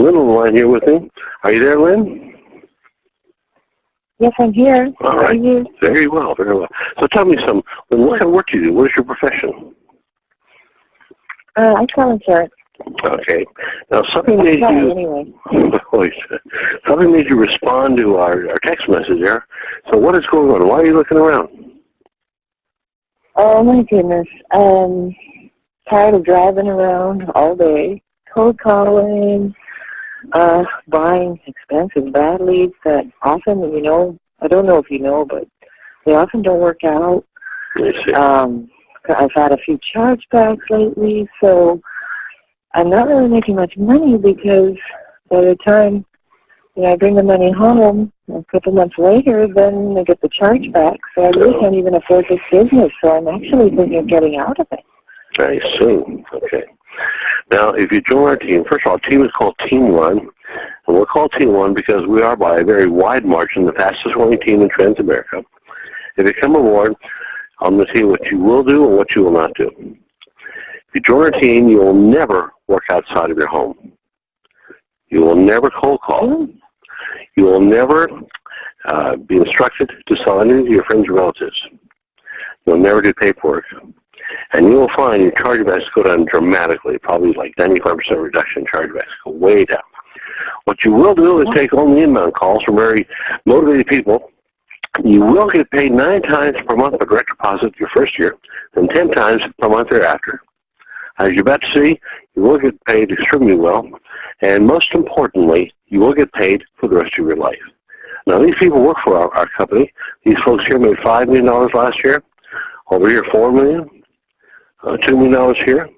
Lynn on the line here with me. Are you there, Lynn? Yes, I'm here. All right. How are you? Very well, very well. So tell me Lynn, what kind of work do you do? What is your profession? I sell insurance. Okay. Now, something made you respond to our text message there. So what is going on? Why are you looking around? Oh, my goodness. Tired of driving around all day, cold calling, buying expensive bad leads that often, I don't know if you know, but they often don't work out. I see. I've had a few chargebacks lately, so I'm not really making much money because by the time I bring the money home, a couple months later, then I get the chargeback. So I really can't even afford this business, so I'm actually thinking of getting out of it. I see. Okay. Now, if you join our team, first of all, our team is called Team One, and we're called Team One because we are, by a very wide margin, the fastest-growing team in Trans-America. If you come aboard, I'm going to tell you what you will do and what you will not do. If you join our team, you will never work outside of your home. You will never cold call. You will never be instructed to sell anything to your friends or relatives. You'll never do paperwork. And you will find your chargebacks go down dramatically, probably like 95% reduction in chargebacks, go way down. What you will do is take only inbound calls from very motivated people. You will get paid 9 times per month for direct deposit your first year, and 10 times per month thereafter. As you're about to see, you will get paid extremely well, and most importantly, you will get paid for the rest of your life. Now, these people work for our company. These folks here made $5 million last year. Over here, $4 million. $2 million here.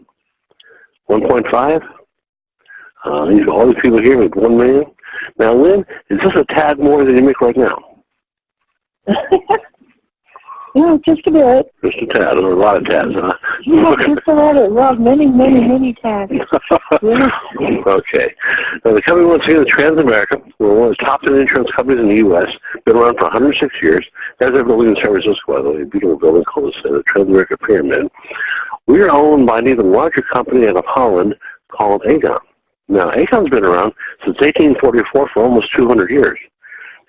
1.5. All these people here make $1 million. Now, Lynn, is this a tad more than you make right now? Yeah, just a bit. Just a tad, or a lot of tads, huh? Yeah, just a lot of, well, many tads. Yeah. Okay. Now, the company, once again, is Trans-America. We're one of the top 10 insurance companies in the U.S. Been around for 106 years. There's a building in San Francisco, by the way, a beautiful building called the Trans-America Pyramid. We are owned by an even larger company out of Holland called Aegon. Now, Aegon's been around since 1844 for almost 200 years.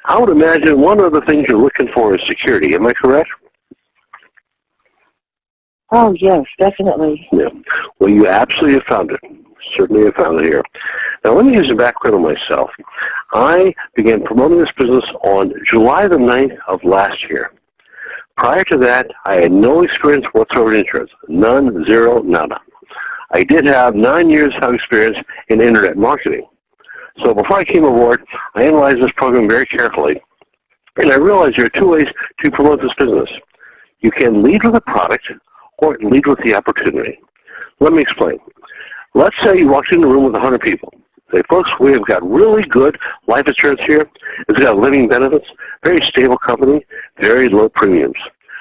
I would imagine one of the things you're looking for is security. Am I correct? Oh, yes, definitely. Yeah. Well, you absolutely have found it. Certainly have found it here. Now, let me use a background on myself. I began promoting this business on July the 9th of last year. Prior to that, I had no experience whatsoever in insurance. None, zero, nada. I did have 9 years of experience in internet marketing. So before I came aboard, I analyzed this program very carefully, and I realized there are 2 ways to promote this business. You can lead with a product, or lead with the opportunity. Let me explain. Let's say you walked in a room with 100 people. Say, folks, we have got really good life insurance here. It's got living benefits, very stable company, very low premiums.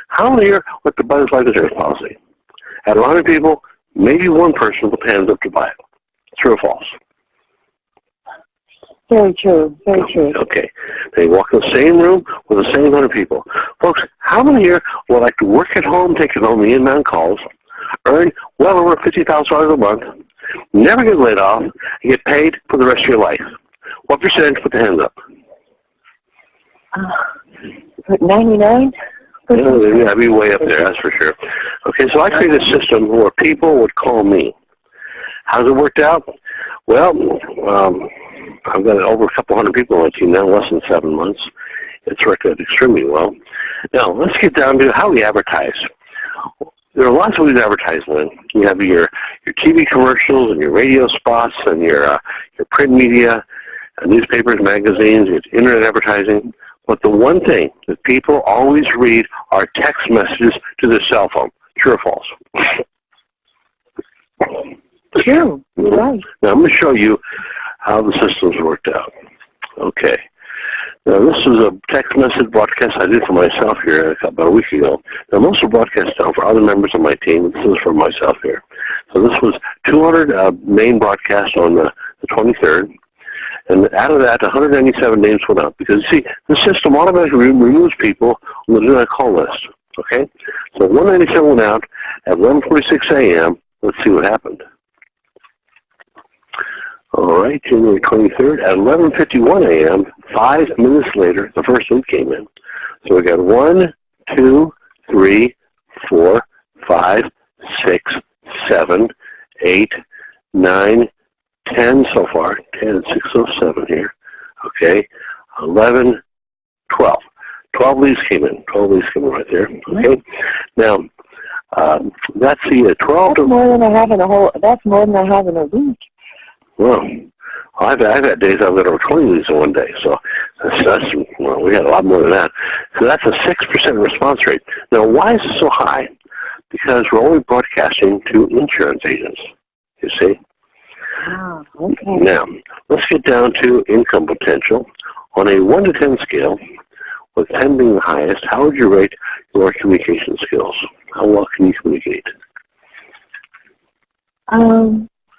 How many here want to buy this life insurance policy? Out of 100 people, maybe one person will hands up to buy it. True or false? Very true, very true. Okay. They walk in the same room with the same 100 people. Folks, how many here would like to work at home, take it home the inbound calls, earn well over $50,000 a month, never get laid off, and get paid for the rest of your life? What percentage put the hands up? 99? Yeah, I'd be way up there, that's for sure. Okay, so I created a system where people would call me. How's it worked out? Well, I've got over a couple hundred people on my team now, less than 7 months. It's worked out extremely well. Now, let's get down to how we advertise. There are lots of ways to advertise, Lynn. You have your TV commercials and your radio spots and your print media, newspapers, magazines, your internet advertising. But the one thing that people always read are text messages to their cell phone. True or false? True. You're right. Now, I'm going to show you how the system's worked out. Okay. Now, this is a text message broadcast I did for myself here about a week ago. Now, most of the broadcasts now for other members of my team. This is for myself here. So this was 200 main broadcasts on the 23rd. And out of that, 197 names went out. Because, you see, the system automatically removes people on the do not call list. Okay? So 197 went out at 11:46 a.m. Let's see what happened. All right, January 23rd at 11:51 a.m., 5 minutes later, the first lead came in. So we got 1, 2, 3, 4, 5, 6, 7, 8, 9, 10 so far. 10, 607 here. Okay, 11, 12. 12 leads came in. 12 leads came in right there. Okay, now that's the 12. That's more than I have in a whole. That's more than I have in a week. Well, I've had days I've got over 20 leads in one day, so well, we had a lot more than that. So that's a 6% response rate. Now, why is it so high? Because we're only broadcasting to insurance agents, you see. Oh, okay. Now, let's get down to income potential. On a 1 to 10 scale, with 10 being the highest, how would you rate your communication skills? How well can you communicate?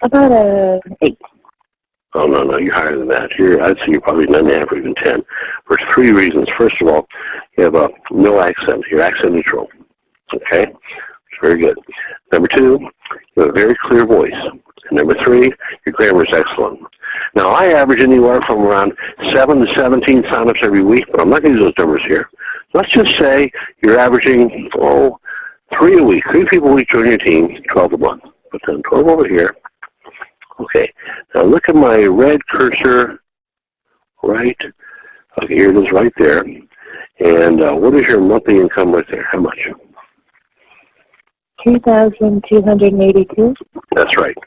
About a 8. Oh, no, you're higher than that. I'd say you're probably 9.5 or even 10. For 3 reasons. First of all, you have no accent. You're accent neutral. Okay? Very good. Number 2, you have a very clear voice. And number 3, your grammar is excellent. Now, I average anywhere from around 7 to 17 signups every week, but I'm not going to use those numbers here. Let's just say you're averaging, 3 a week. 3 people a week join your team, 12 a month. Put down 12 over here. Okay, now look at my red cursor, right? Okay, here it is right there. And what is your monthly income right there? How much? $2,282. That's right.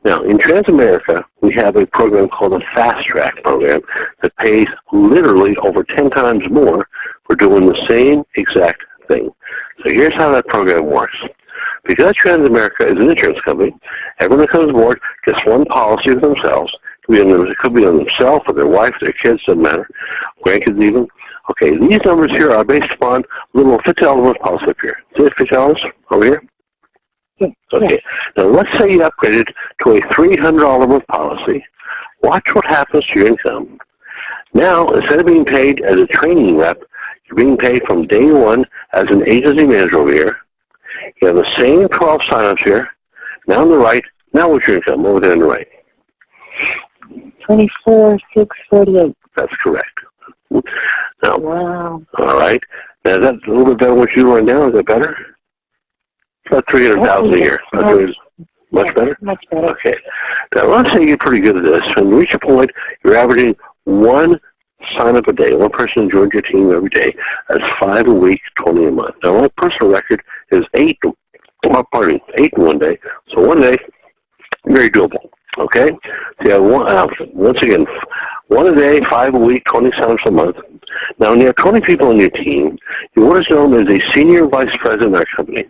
Now, in Transamerica, we have a program called a Fast Track program that pays literally over 10 times more for doing the same exact thing. So here's how that program works. Because Transamerica is an insurance company, everyone that comes aboard gets one policy for themselves. It could be on themselves or their wife, their kids, doesn't matter, grandkids even. Okay, these numbers here are based upon a little $50 month policy up here. See $50 over here? Yes. Okay, now let's say you upgraded to a $300 month policy. Watch what happens to your income. Now, instead of being paid as a training rep, you're being paid from day one as an agency manager over here. You have the same 12 signups here. Now on the right, now what's your income over there on the right? $24,648. That's correct. Now, wow. All right. Now, is that a little bit better than what you do right now? Is that better? About $300,000 a year. Much better? Much better. Okay. Now, let's say you're pretty good at this. When you reach a point, you're averaging 1 sign-up a day. 1 person joins your team every day. That's 5 a week, 20 a month. Now, my personal record is 8 in one day. So one day, very doable. Okay? So you have once again, 1 a day, 5 a week, 20 sign-ups a month. Now, when you have 20 people on your team, you're what is known as a senior vice president in our company.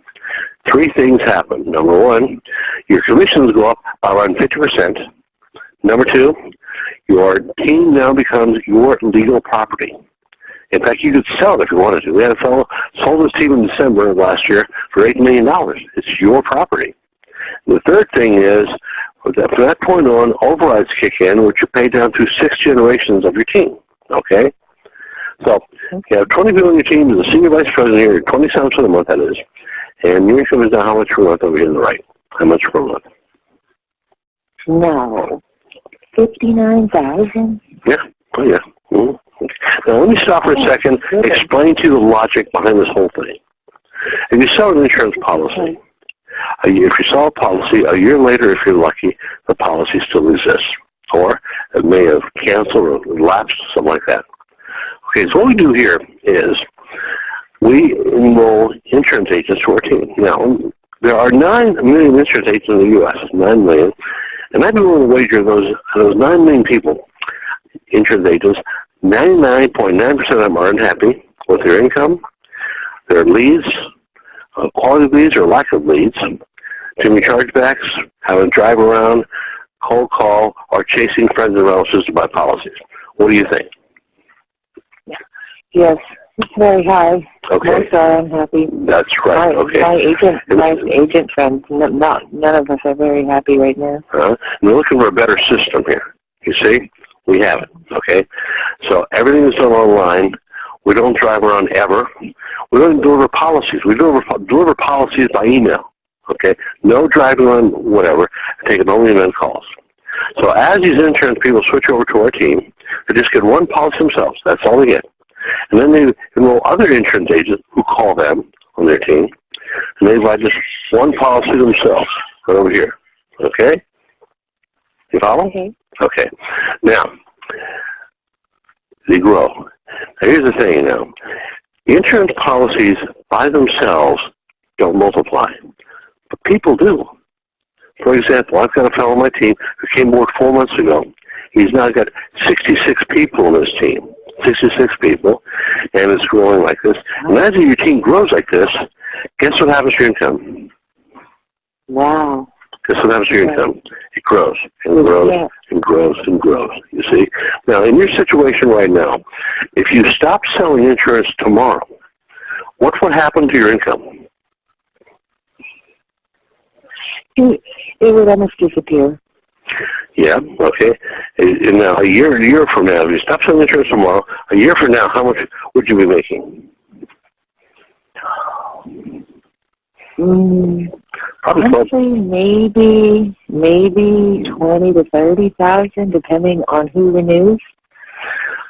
3 things happen. Number 1, your commissions go up by around 50%. Number 2, your team now becomes your legal property. In fact, you could sell it if you wanted to. We had a fellow sold his team in December of last year for $8 million. It's your property. The third thing is, from that point on, overrides kick in, which are paid down to 6 generations of your team. Okay? So, you have 20 people on your team, as a senior vice president here, 20 cents for the month, that is. And your income is now how much per month over here on the right? How much per month? No. 59,000. Yeah. Oh, yeah. Mm-hmm. Okay. Now, let me stop for a second, explain to you the logic behind this whole thing. If you sell an insurance policy, if you sell a policy, a year later, if you're lucky, the policy still exists. Or it may have canceled or lapsed, something like that. Okay, so what we do here is we enroll insurance agents to our team. Now, there are 9 million insurance agents in the U.S., 9 million, and I'd be willing to wager those 9 million people, insurance agents, 99.9% of them are unhappy with their income, their leads, quality of leads or lack of leads, too many chargebacks, having to drive around, cold call, or chasing friends and relatives to buy policies. What do you think? Yes, it's very high. Okay. Most are unhappy. That's right. Okay. My agent friends, none of us are very happy right now. We're looking for a better system here. You see? We have it. Okay? So everything is done online. We don't drive around ever. We don't deliver policies. We deliver policies by email. Okay? No driving around whatever. Taking only email calls. So as these insurance people switch over to our team, they just get one policy themselves. That's all they get. And then they enroll other insurance agents who call them on their team, and they buy just one policy themselves right over here. Okay? You follow? Okay. Okay. Now, they grow. Now, here's the thing now. Insurance policies by themselves don't multiply, but people do. For example, I've got a fellow on my team who came to work 4 months ago. He's now got 66 people on his team. 66 people, and it's growing like this. Imagine your team grows like this. Guess what happens to your income? Wow. Guess what happens to your income? It grows and grows and grows and grows. You see? Now, in your situation right now, if you stop selling insurance tomorrow, what would happen to your income? It would almost disappear. Yeah, okay. And now, a year from now, if you stop selling insurance tomorrow, a year from now, how much would you be making? Honestly, maybe 20 to 30,000, depending on who renews.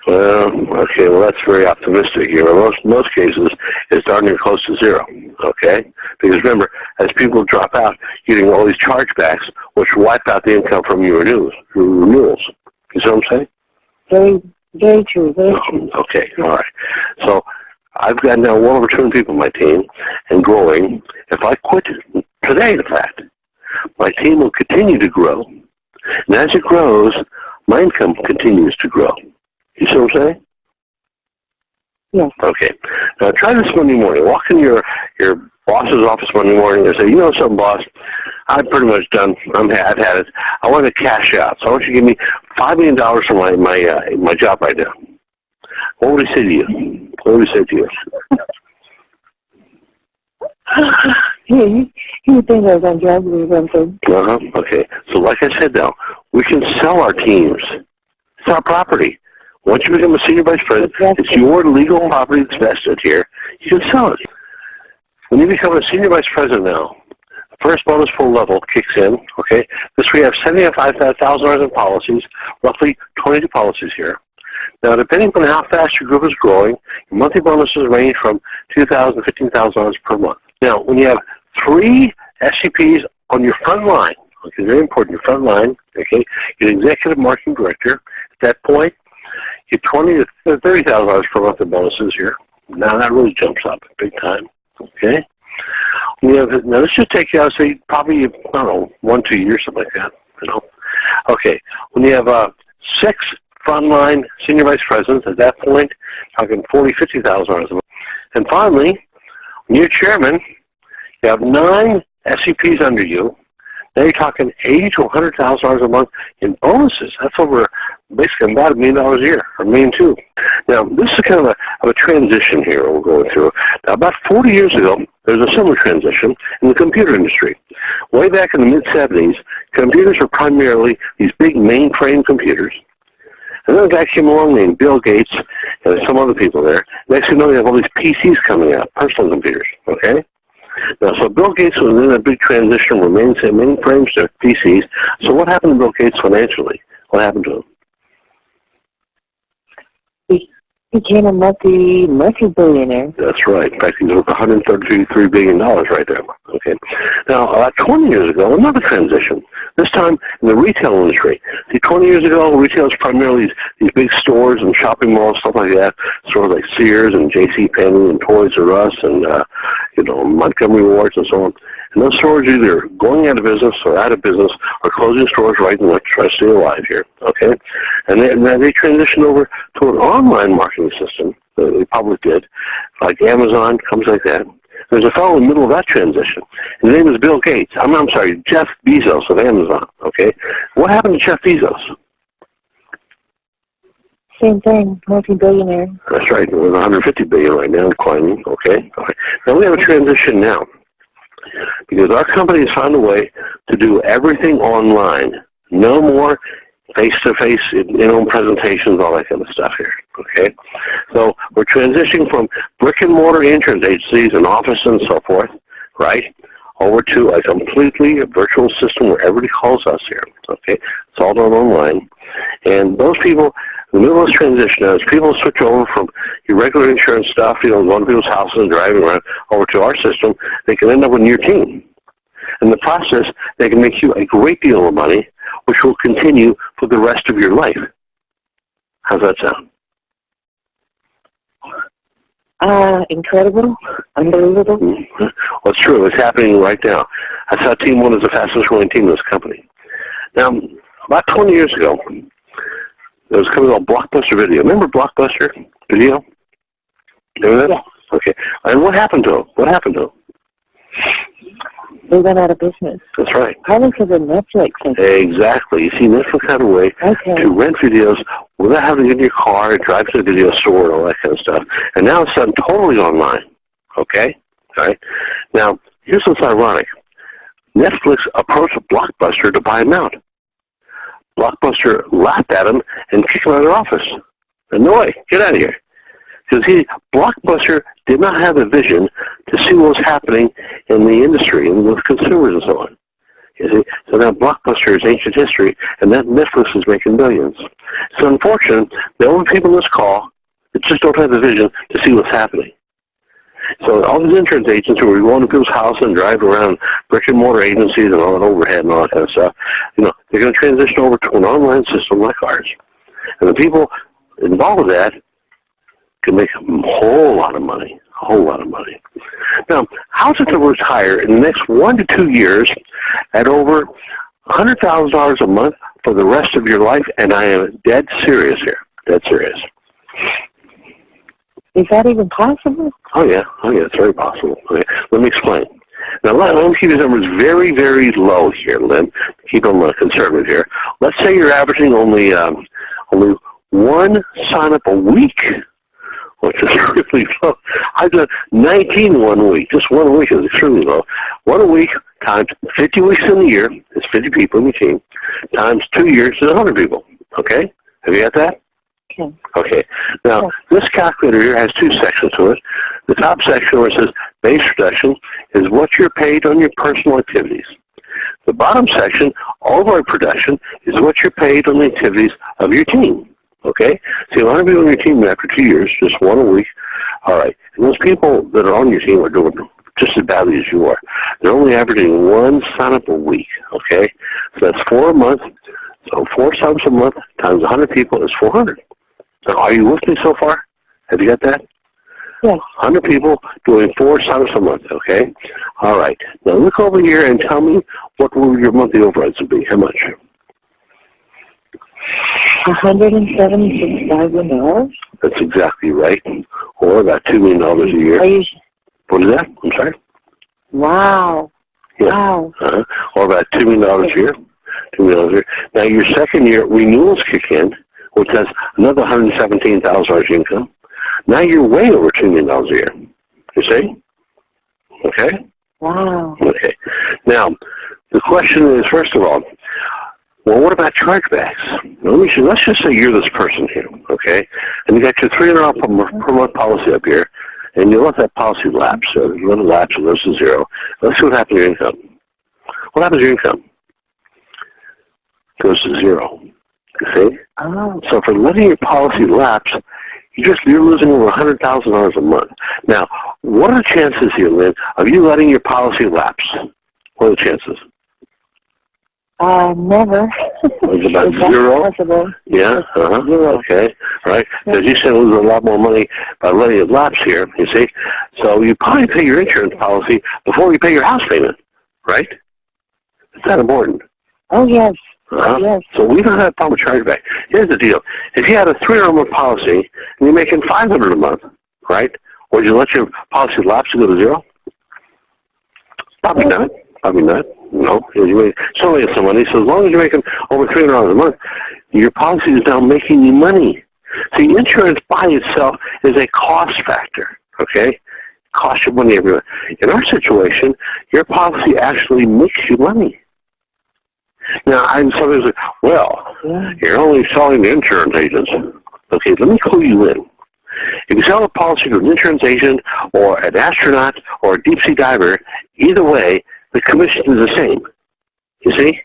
Well, okay, well, that's very optimistic here. Most cases, it's darn near close to zero, okay? Because remember, as people drop out, you're getting all these chargebacks, which wipe out the income from your renewals. You see what I'm saying? Very, very true, very true. Okay, all right. So I've got now well over 200 people on my team and growing. If I quit today, in fact, my team will continue to grow. And as it grows, my income continues to grow. You see what I'm saying? Yes. Okay. Now try this Monday morning. Walk in your boss's office Monday morning and say, you know something, boss? I'm pretty much done. I've had it. I want to cash out. So I want you to give me $5 million for my job right now. What would he say to you? What would he say to you? He would think I was on drugs or something. Okay. So like I said now, we can sell our teams. It's our property. Once you become a senior vice president, it's your legal property that's vested here. You can sell it. When you become a senior vice president now, the first bonus pool level kicks in, okay? This we have $75,000 in policies, roughly 22 policies here. Now, depending on how fast your group is growing, your monthly bonuses range from $2,000 to $15,000 per month. Now, when you have 3 SCPs on your front line, okay, very important, your front line, okay, you're an executive marketing director. At that point, you get $20,000 to $30,000 per month in bonuses here. Now that really jumps up big time. Okay. Now this should take you, I would say, probably, I don't know, 1-2 years, something like that. You know. Okay. When you have 6 frontline senior vice presidents, at that point, talking $40,000, $50,000 a month. And finally, when you're chairman, you have 9 SCPs under you. Now you're talking $80,000 to $100,000 a month in bonuses. That's over basically about $1 million a year, or $1.2 million. Now this is kind of a transition here we're going through. Now about 40 years ago, there was a similar transition in the computer industry. Way back in the mid-'70s, computers were primarily these big mainframe computers. And then a guy came along named Bill Gates and some other people there. Next thing you know, you have all these PCs coming out, personal computers, okay? Now, so Bill Gates was in a big transition from mainframes to PCs. So what happened to Bill Gates financially? What happened to him? He became a multi-billionaire. That's right. In fact, he's worth $133 billion right there. Okay. Now, about 20 years ago, another transition. This time in the retail industry. See, 20 years ago, retail was primarily these big stores and shopping malls, stuff like that. Stores like Sears and JCPenney and Toys R Us and Montgomery Ward and so on. And those stores are either going out of business or out of business or closing stores right and left to try to stay alive here. Okay. And then they transitioned over to an online marketing system. They probably did, like Amazon, comes like that. There's a fellow in the middle of that transition. His name is Bill Gates. I'm sorry, Jeff Bezos of Amazon. Okay, what happened to Jeff Bezos? Same thing, multi-billionaire. That's right. We're $150 billion right now, climbing. Okay. All right. Now we have a transition now because our company has found a way to do everything online. No more face-to-face, in-home presentations, all that kind of stuff here, okay? So we're transitioning from brick-and-mortar insurance agencies and offices and so forth, right, over to a completely virtual system where everybody calls us here. Okay, it's all done online. And those people, in the middle of this transition, as people switch over from your regular insurance stuff, going to people's houses and driving around, over to our system, they can end up with your team. In the process, they can make you a great deal of money, which will continue for the rest of your life. How's that sound? Incredible, unbelievable. Mm-hmm. Well, it's true. It's happening right now. That's how Team One is the fastest growing team in this company. Now, about 20 years ago, there was a company called Blockbuster Video. Remember Blockbuster Video? Remember that? Yeah. Okay. And what happened to them? What happened to them? They went out of business. That's right. Probably because of Netflix. Exactly. You see, Netflix had a way to rent videos without having to get in your car and drive to the video store and all that kind of stuff. And now it's done totally online. Okay? All right? Now, here's what's ironic. Netflix approached Blockbuster to buy them out. Blockbuster laughed at them and kicked them out of their office. And no way. Get out of here. Because Blockbuster did not have a vision to see what was happening in the industry and with consumers and so on. You see? So now Blockbuster is ancient history, and that Netflix is making billions. It's unfortunate the only people in this call that just don't have the vision to see what's happening. So all these insurance agents who are going to people's houses and driving around brick and mortar agencies and all that overhead and all that kind of stuff, they're going to transition over to an online system like ours. And the people involved with that can make a whole lot of money, a whole lot of money. Now, how's it to retire in the next 1 to 2 years at over $100,000 a month for the rest of your life? And I am dead serious here, dead serious. Is that even possible? Oh yeah, it's very possible. Okay. Let me explain. Now, let me keep these numbers very, very low here, Lynn. Keep them conservative here. Let's say you're averaging only one sign-up a week, which is really low. I've done 19 1 week. Just 1 week is extremely low. 1 a week times 50 weeks in the year is 50 people in your team, times 2 years is 100 people. Okay? Have you got that? Okay. Now, this calculator here has 2 sections to it. The top section where it says base reduction is what you're paid on your personal activities. The bottom section, overall production, is what you're paid on the activities of your team. Okay? See, a lot of people on your team after 2 years, just 1 a week. All right. And those people that are on your team are doing just as badly as you are. They're only averaging 1 sign-up a week. Okay? So that's 4 a month. So 4 sign-ups a month times 100 people is 400. Now, are you with me so far? Have you got that? Yes. 100 people doing 4 sign-ups a month, okay? All right. Now, look over here and tell me what will your monthly overrides be. How much? $176,000. That's exactly right. Or about $2 million a year. What is that? I'm sorry? Wow. Yeah. Wow. Or about $2 million a year. $2 million a year. Now, your second year, renewals kick in, which has another $117,000 income. Now you're way over $2 million a year. You see? Okay? Wow. Okay. Now, the question is, first of all, well, what about chargebacks? Now, let's just say you're this person here, okay? And you got your $300 per month policy up here, and you let that policy lapse. So you let it lapse, it goes to 0. Let's see what happens to your income. What happens to your income? It goes to 0. You see? Oh. So for letting your policy lapse, you're losing over $100,000 a month. Now, what are the chances here, Lynn, of you letting your policy lapse? What are the chances? Never. It's about 0? Possible. Yeah? 0. Okay. All right. Because you said lose a lot more money by letting it lapse here, you see? So you probably pay your insurance policy before you pay your house payment, right? It's that important. Oh, yes. Yes. So we don't have a problem with chargeback. Here's the deal. If you had a $300 a month policy and you're making $500 a month, right? Would you let your policy lapse to go to 0? Probably not. Probably not. No. You still make some money. So as long as you're making over $300 a month, your policy is now making you money. See, insurance by itself is a cost factor. Okay? Costs you money everywhere. In our situation, your policy actually makes you money. Now, I'm sometimes like, well, you're only selling to insurance agents. Okay, let me clue you in. If you sell a policy to an insurance agent or an astronaut or a deep-sea diver, either way, the commission is the same. You see?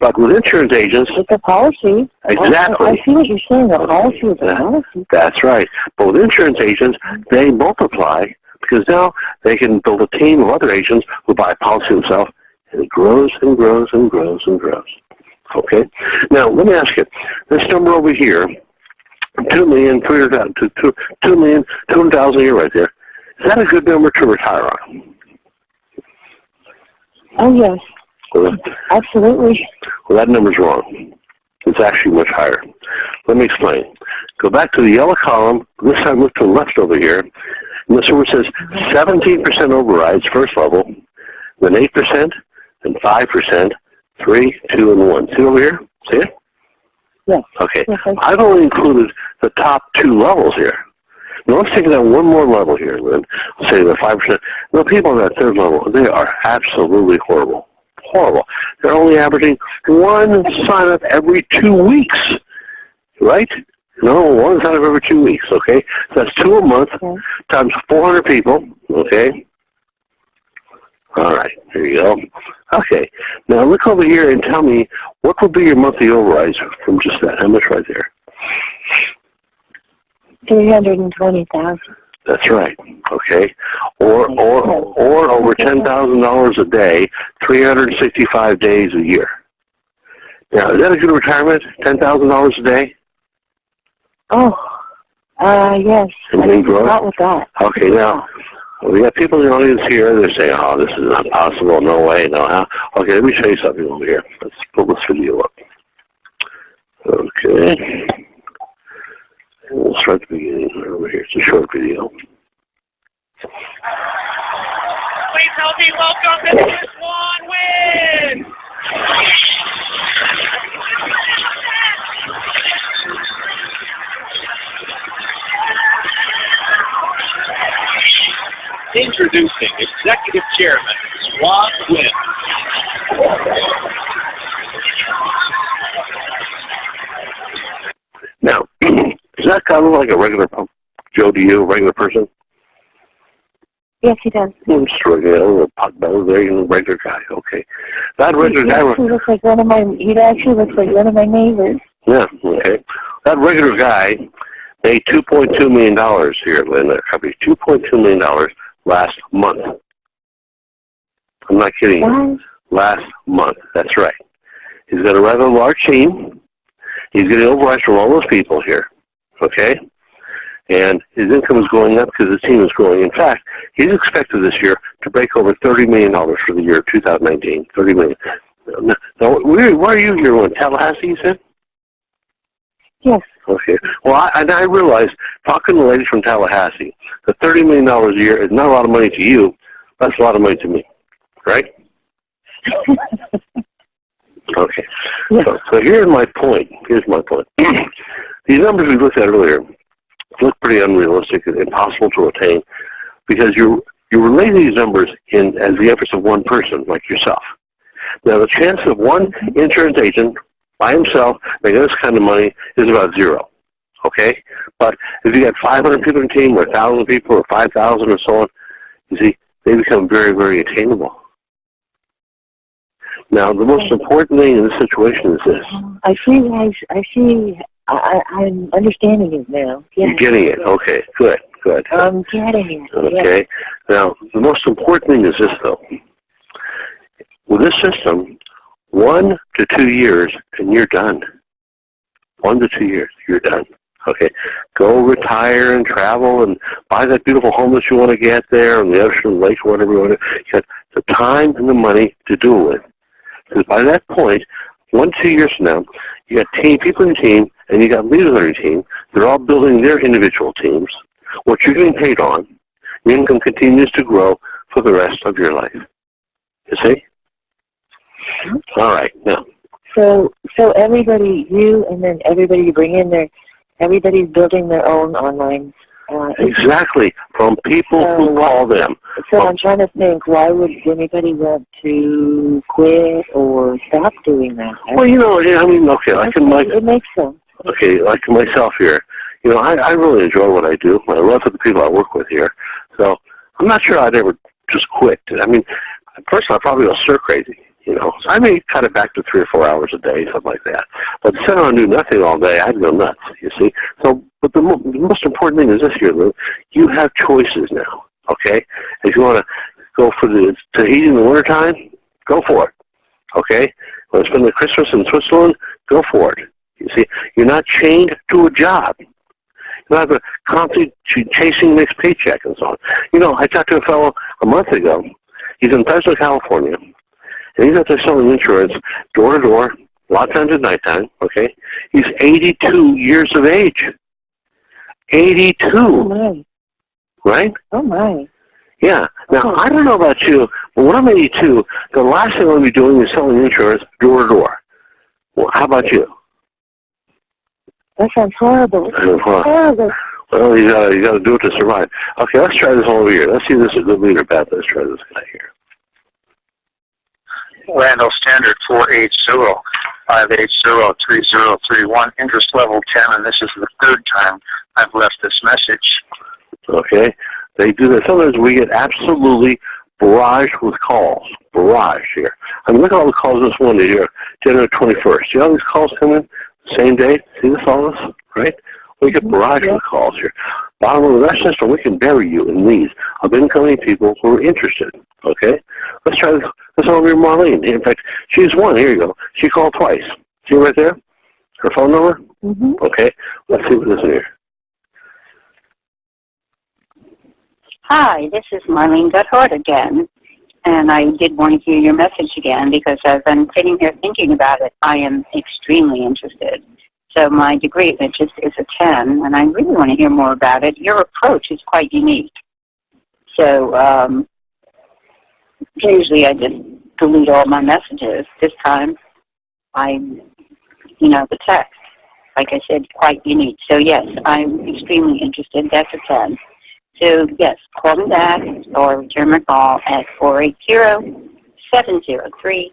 But with insurance agents... It's a policy. Exactly. I see what you're saying. The policy is a policy. That's right. But with insurance agents, they multiply because now they can build a team of other agents who buy a policy themselves, and it grows and grows and grows and grows. Okay? Now, let me ask you, this number over here, 2,200,000 a year right there, is that a good number to retire on? Oh, yes. Well, absolutely. Well, that number's wrong. It's actually much higher. Let me explain. Go back to the yellow column. This time look to the left over here. And this one says 17% overrides, first level, then 8%, then 5%, 3, 2, and 1. See over here? See it? Yes. Okay. Yes, I've only included the top 2 levels here. Now let's take it down one more level here, Lynn. Say the 5%. The people on that third level, they are absolutely horrible. Horrible. They're only averaging 1 sign-up every 2 weeks, right? No, 1 sign-up every 2 weeks, okay? So that's 2 a month times 400 people, okay? All right, there you go. Okay, now look over here and tell me what will be your monthly overrides from just that. How much right there? 320,000. That's right. Okay, or over $10,000 a day, 365 days a year. Now, is that a good retirement? $10,000 a day? Oh, yes. I didn't start with that. Okay, now we got people in the audience here. They're saying, "Oh, this is impossible. No way, no how." Okay, let me show you something over here. Let's pull this video up. Okay. We'll start the beginning over here. It's a short video. Please help me welcome Mr. Swan Win! Introducing Executive Chairman Swan Win. Now, does that kind of like a regular Joe to you, a regular person? Yes, he does. Just regular, pot belly there, a regular guy. Okay, that regular guy. He actually looks like one of my neighbors. Yeah. Okay. That regular guy made $2.2 million here in that company. $2.2 million last month. I'm not kidding you. Last month. That's right. He's got a rather large team. He's getting overrides from all those people here. Okay? And his income is going up because his team is growing. In fact, he's expected this year to break over $30 million for the year 2019. $30 million. Now, where are you here? In Tallahassee, you said? Yes. Okay. Well, I realize, talking to the ladies from Tallahassee, the $30 million a year is not a lot of money to you. That's a lot of money to me. Right? Okay. Yes. So here's my point. Here's my point. These numbers we looked at earlier look pretty unrealistic and impossible to attain because you're relating these numbers as the efforts of one person like yourself. Now, the chance of one insurance agent by himself making this kind of money is about 0. Okay? But if you got 500 people in a team or 1,000 people or 5,000 or so on, you see, they become very, very attainable. Now, the most important thing in this situation is this. I see. I'm understanding it now. Yes. You're getting it. Okay, good. I'm getting it. Okay. Yes. Now, the most important thing is this, though. With this system, 1 to 2 years, and you're done. 1 to 2 years, you're done. Okay. Go retire and travel and buy that beautiful home that you want to get there on the ocean, lake, or whatever you want to. You got the time and the money to do it with. Because by that point, 1 to 2 years from now, you got people in your team, and you got leaders on your team. They're all building their individual teams. What you're getting paid on, your income continues to grow for the rest of your life. You see? All right, now. So everybody, you and then everybody you bring in there, everybody's building their own online. Exactly, from people who call them. So I'm trying to think, why would anybody want to quit or stop doing that? Well, I mean, okay, it makes sense. Okay, like myself here, I really enjoy what I do. I love the people I work with here. So I'm not sure I'd ever just quit. I mean, First, I probably go stir crazy. So I may cut it back to 3 or 4 hours a day, something like that. But instead of do nothing all day, I'd go nuts, you see. So, but the most important thing is this here, Lou. You have choices now, okay? If you want to go for the Tahiti in the wintertime, go for it, okay? Want to spend the Christmas in Switzerland, go for it. You see, you're not chained to a job. You don't have to constantly chasing next paycheck and so on. I talked to a fellow a month ago. He's in Fresno, California. And he's out there selling insurance door to door, a lot of times at nighttime, okay? He's 82 years of age. 82. Oh, my. Right? Oh, my. Yeah. Now, I don't know about you, but when I'm 82, the last thing I'll be doing is selling insurance door to door. Well, how about you? That sounds horrible. Horrible. Well, you got to do it to survive. Okay, let's try this over here. Let's see if this is a good lead or bad. Let's try this guy here. Randall Standard 480-580-3031, interest level 10, and this is the third time I've left this message. Okay, they do that. Sometimes we get absolutely barraged with calls. Barrage here. I mean, look at all the calls this one day here, January 21st. See all these calls come in same day? See all this, right? We get barraged with calls here. Bottom of the rest system, we can bury you in these of incoming people who are interested. Okay? Let's try this. This over here, Marlene. In fact, she's one. Here you go. She called twice. See right there? Her phone number? Mm-hmm. Okay. Let's see what this is here. Hi, this is Marlene Guthart again. And I did want to hear your message again because as I'm sitting here thinking about it, I am extremely interested. So my degree of interest is a 10, and I really want to hear more about it. Your approach is quite unique. So usually I just delete all my messages. This time, the text, like I said, quite unique. So yes, I'm extremely interested. That's a 10. So yes, call me back or return my call at 480-703-1997.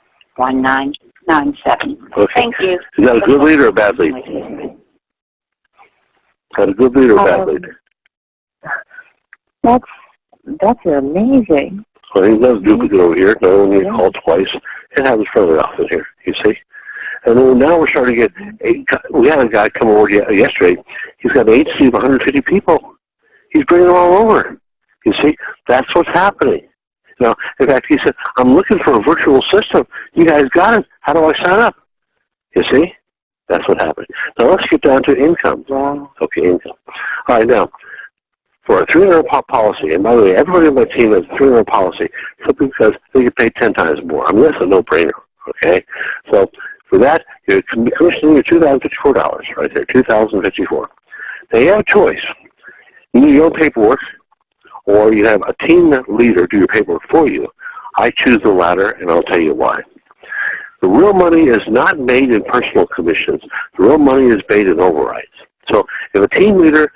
Okay. Thank you. Is that a good lead or a bad lead? Is that a good lead or a bad lead? That's amazing. Well, he does duplicate over here. No one needs to call twice. It happens fairly often here, you see. And then now we're starting to get, we had a guy come over yesterday. He's got an agency of 150 people. He's bringing them all over. You see, that's what's happening. Now, in fact, he said, I'm looking for a virtual system. You guys got it. How do I sign up? You see? That's what happened. Now, let's get down to income. Wow. Okay, income. All right, now, for a $300 policy, and by the way, everybody on my team has a $300 policy simply because they get paid 10 times more. I mean, that's a no-brainer, okay? So, for that, you're commissioning your $2,054 right there, $2,054. Now, you have a choice. You do your own paperwork, or you have a team leader do your paperwork for you. I choose the latter, and I'll tell you why. The real money is not made in personal commissions. The real money is made in overrides. So if a team leader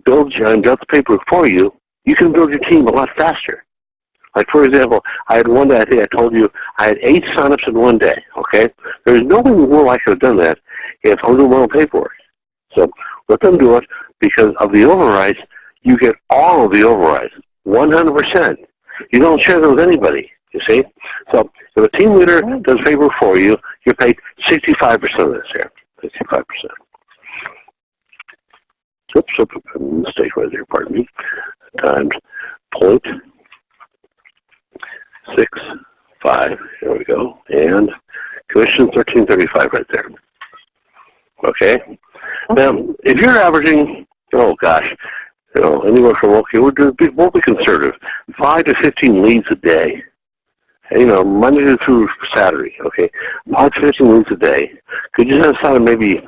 builds the paperwork for you, you can build your team a lot faster. Like, for example, I had one day, I think I told you, I had 8 signups in one day, okay? There's no way in the world I could have done that if I was doing my own paperwork. So let them do it. Because of the overrides, you get all of the overrides, 100%. You don't share them with anybody, you see? So if a team leader does paperwork for you, you're paid 65% of this here, 65%. Oops, a mistake right there, pardon me. Times 0.65, here we go. And commission 1335 right there. Okay? Now, if you're averaging, anywhere from, we'll be conservative, 5 to 15 leads a day. Monday through Saturday, okay? 5 to 15 leads a day. Could you set aside maybe,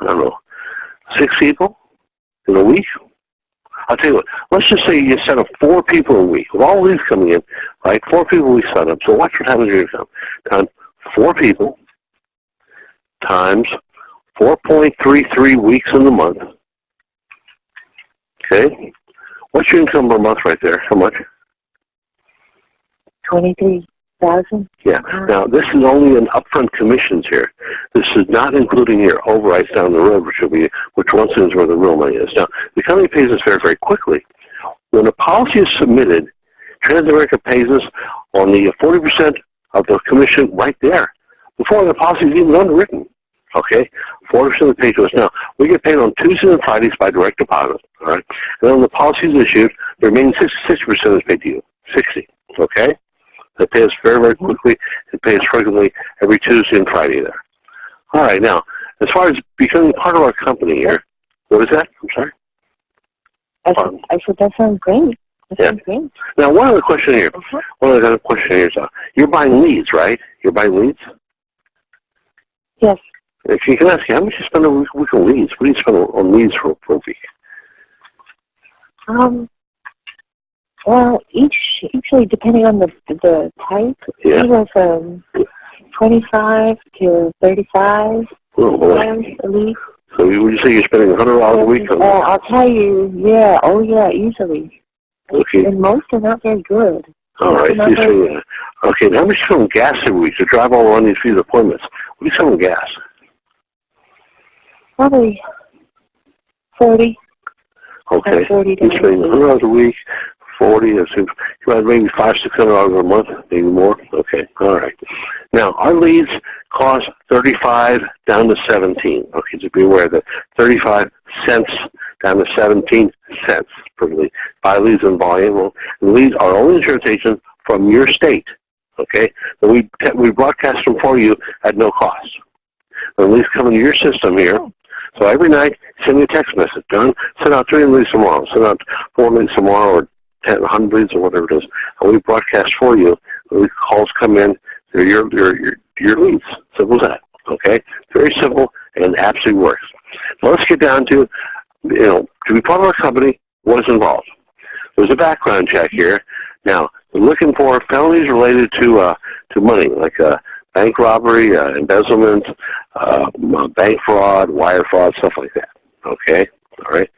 6 people in a week? I'll tell you what, let's just say you set up 4 people a week. With all these coming in, right, 4 people a week set up. So watch what happens your income. Times 4 people times 4.33 weeks in the month. Okay? What's your income per month right there? How much? 23,000. Yeah. Now, this is only an upfront commissions here. This is not including your overrides down the road, which once is where the real money is. Now, the company pays us very, very quickly. When a policy is submitted, Transamerica pays us on the 40% of the commission right there before the policy is even underwritten. Okay, 40% of the pay to us. Now, we get paid on Tuesdays and Fridays by direct deposit, all right? And then when the policy is issued, the remaining 60% is paid to you, 60, okay? They pay us very, very quickly. They pay us regularly every Tuesday and Friday there. All right, now, as far as becoming part of our company here, what is that? I'm sorry? I said that sounds great. That sounds great. Now, one other question here. One other question here is, you're buying leads, right? You're buying leads? Yes. If you can ask you, how much you spend a week on leads? What do you spend on leads for a week? Well, usually depending on the type, anywhere from 25 to 35 a lead. So would you say you're spending $100 a week on that? I'll tell you, easily. Okay. And most are not very good. All right. Okay, now how much you spend on gas every week to drive all around these appointments? What do you spend on gas? Probably 40. Okay. 40 you're spending $100 a week, 40, that's maybe $500-600 a month, maybe more. Okay, all right. Now, our leads cost 35 down to 17. Okay, so be aware that 35 cents down to 17 cents per lead. By leads and volume. And leads are only insurance agents from your state. Okay, and we broadcast them for you at no cost. The leads come into your system here. So every night, send me a text message. John, send out 3 leads tomorrow. Send out 4 leads tomorrow, or 10, 100 leads, or whatever it is. And we broadcast for you. The calls come in. They're your leads. Simple as that. Okay? Very simple and absolutely works. Now let's get down to, to be part of our company, what is involved. There's a background check here. Now, we're looking for felonies related to money, like bank robbery, embezzlement, bank fraud, wire fraud, stuff like that. Okay? All right?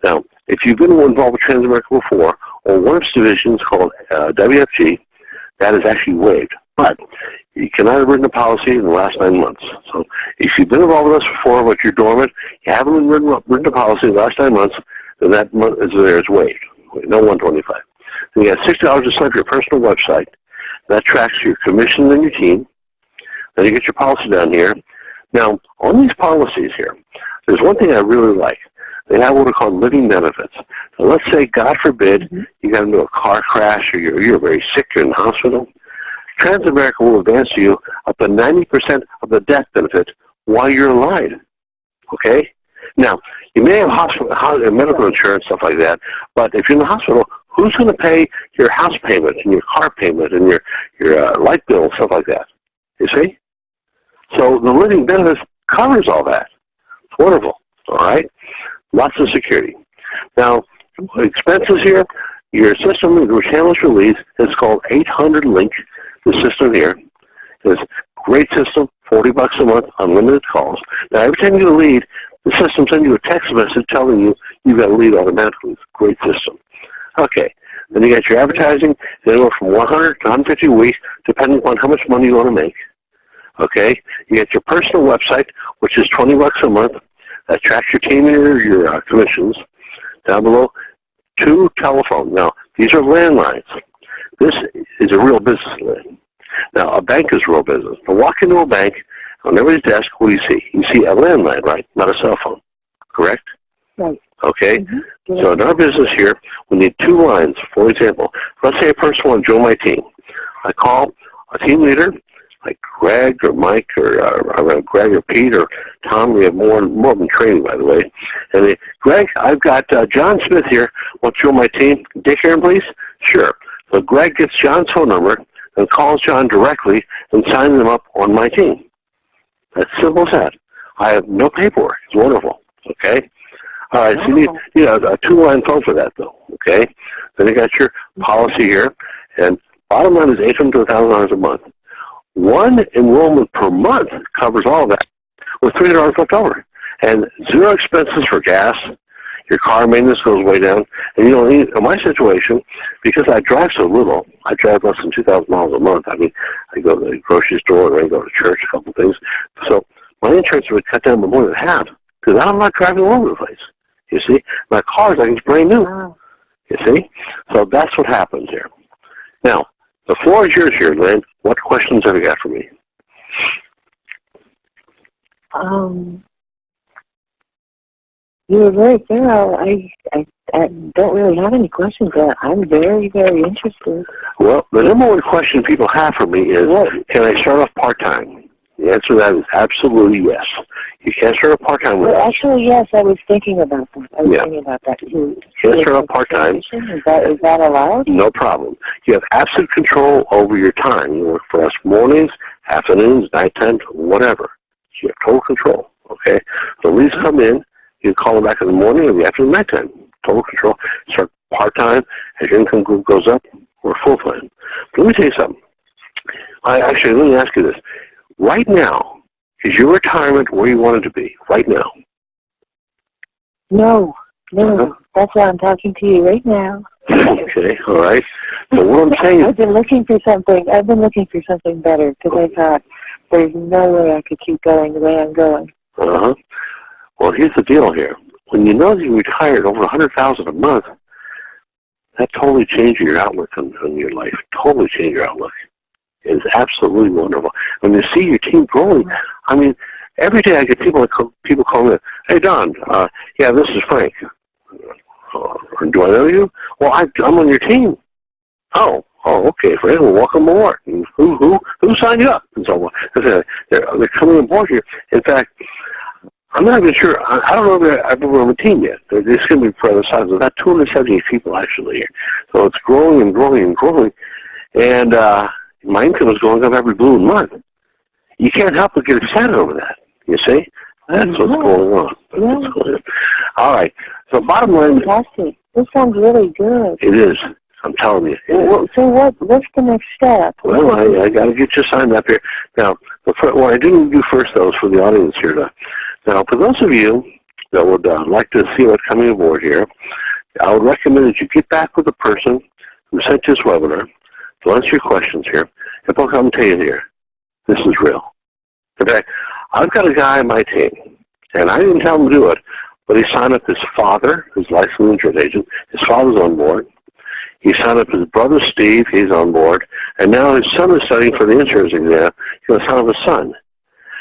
Now, if you've been involved with Transamerica before, or one of its divisions called WFG, that is actually waived. But you cannot have written a policy in the last 9 months. So if you've been involved with us before, but you're dormant, you haven't written a policy in the last 9 months, then that month is waived. No 125. Then you got $60 to set up your personal website. That tracks your commission and your team. Then you get your policy down here. Now, on these policies here, there's one thing I really like. They have what are called living benefits. So let's say, God forbid, you got into a car crash, or you're very sick, you're in the hospital. Transamerica will advance to you up to 90% of the death benefit while you're alive. Okay? Now, you may have medical insurance, stuff like that, but if you're in the hospital, who's going to pay your house payment and your car payment and your light bill and stuff like that? You see? So the living benefits covers all that. It's wonderful. All right? Lots of security. Now, expenses here, your system, which handles your leads, is called 800 Link. The system here is a great system, $40 a month, unlimited calls. Now, every time you get a lead, the system sends you a text message telling you you've got a lead automatically. It's a great system. Okay. Then you got your advertising, anywhere from 100 to 150 a week, depending on how much money you want to make. Okay. You get your personal website, which is $20 a month. That tracks your team and your commissions. Down below, 2 telephones. Now, these are landlines. This is a real business line. Now, a bank is real business. Now, walk into a bank, on everybody's desk, what do you see? You see a landline, right? Not a cell phone. Correct? Right. Okay? So in our business here, we need 2 lines. For example, let's say a person wants to join my team. I call a team leader, like Greg or Mike or Greg or Pete or Tom. We have more than training, by the way. And Greg, I've got John Smith here. Want to join my team? Dick Aaron, please? Sure. So Greg gets John's phone number and calls John directly and signs him up on my team. That's simple as that. I have no paperwork. It's wonderful. Okay? All right, so you need a 2-line phone for that, though. Okay? Then you got your policy here, and bottom line is $800 to $1,000 a month. 1 enrollment per month covers all of that with $300 left over. And 0 expenses for gas. Your car maintenance goes way down. And you don't need, in my situation, because I drive so little, I drive less than 2,000 miles a month. I mean, I go to the grocery store and I go to church, a couple things. So my insurance would cut down by more than half because I'm not driving all over the place. You see? My car's like it's brand new. You see? So that's what happens here. Now, The floor is yours here, Lynn. What questions have you got for me? You were very thorough. I don't really have any questions. I'm very, very interested. Well, the number one question people have for me is, can I start off part-time? The answer to that is absolutely yes. You can't start off part-time with us. Actually, yes, I was thinking about that. I was thinking about that too. You can't start off part-time. Is that allowed? No problem. You have absolute control over your time. You work for us mornings, afternoons, nighttime, whatever. You have total control, okay? The leads come in, you call them back in the morning or the afternoon, nighttime. Total control. Start part-time. As your income group goes up, we're full-time. But let me tell you something. Actually, let me ask you this. Right now, is your retirement where you want it to be? Right now? No. That's why I'm talking to you right now. Okay, all right. So what I'm saying is, I've been looking for something better because I thought there's no way I could keep going the way I'm going. Well, here's the deal here. When you know that you retired over $100,000 a month, that totally changed your outlook on your life. Totally changed your outlook. It's absolutely wonderful. When you see your team growing, I mean, every day I get people call me, hey, Don, yeah, this is Frank. Do I know you? Well, I'm on your team. Oh, okay, Frank. Well, welcome aboard. And who signed you up? And so on. They're coming aboard here. In fact, I'm not even sure. I don't know if I've ever on a team yet. There's going to be for the size of about 270 people actually here. So it's growing and growing and growing. And my income is going up every blue month. You can't help but get excited over that. You see? That's what's going on. Yeah. All right. So bottom line. Fantastic. This sounds really good. It is. I'm telling you. So what's the next step? Well, I got to get you signed up here. Now, what I didn't do first, though, is for the audience here. Now, for those of you that would like to see what's coming aboard here, I would recommend that you get back with the person who sent you this webinar to answer your questions here. And I'll come tell you here, this is real. In fact, I've got a guy on my team, and I didn't tell him to do it, but he signed up his father, his licensed insurance agent. His father's on board. He signed up his brother, Steve. He's on board. And now his son is studying for the insurance exam. He's going to sign up his son.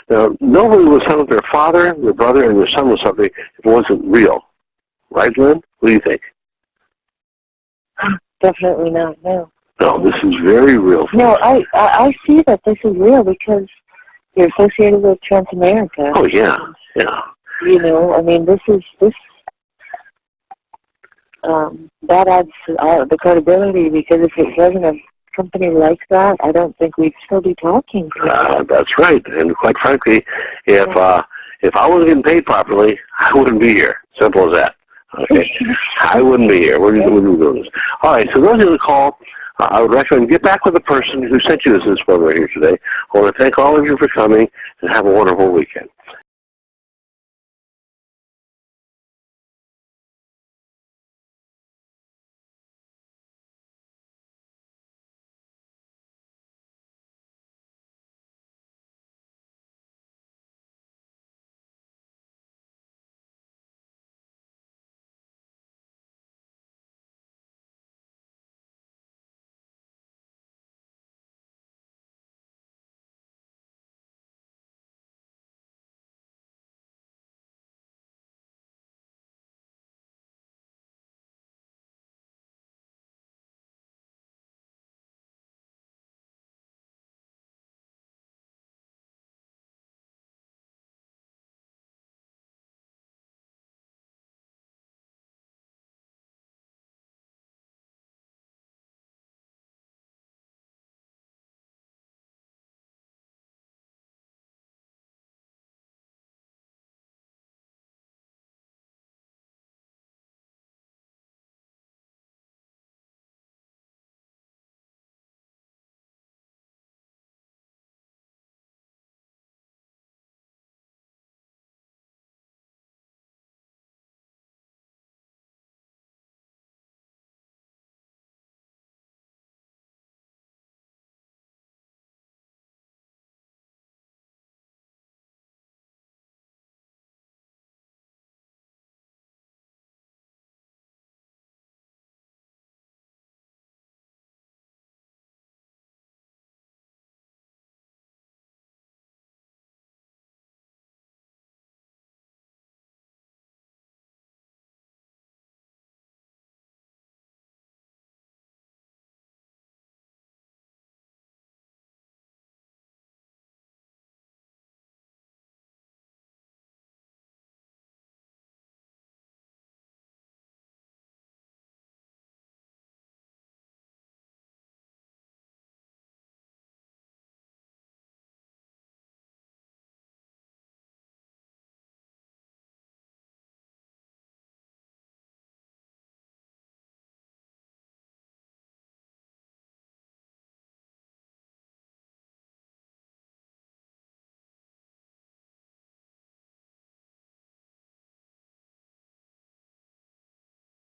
Now, nobody would sign up their father, their brother, and their son with something if it wasn't real. Right, Lynn? What do you think? Definitely not, no. No, this is very real. No, I see that this is real because you're associated with Transamerica. Oh, yeah, yeah. You know, I mean, that adds the credibility, because if it wasn't a company like that, I don't think we'd still be talking. That's right. And quite frankly, if I wasn't getting paid properly, I wouldn't be here. Simple as that. Okay, I wouldn't be here. We're doing this. All right. So those of you that call, I would recommend get back with the person who sent you this webinar here today. I want to thank all of you for coming and have a wonderful weekend.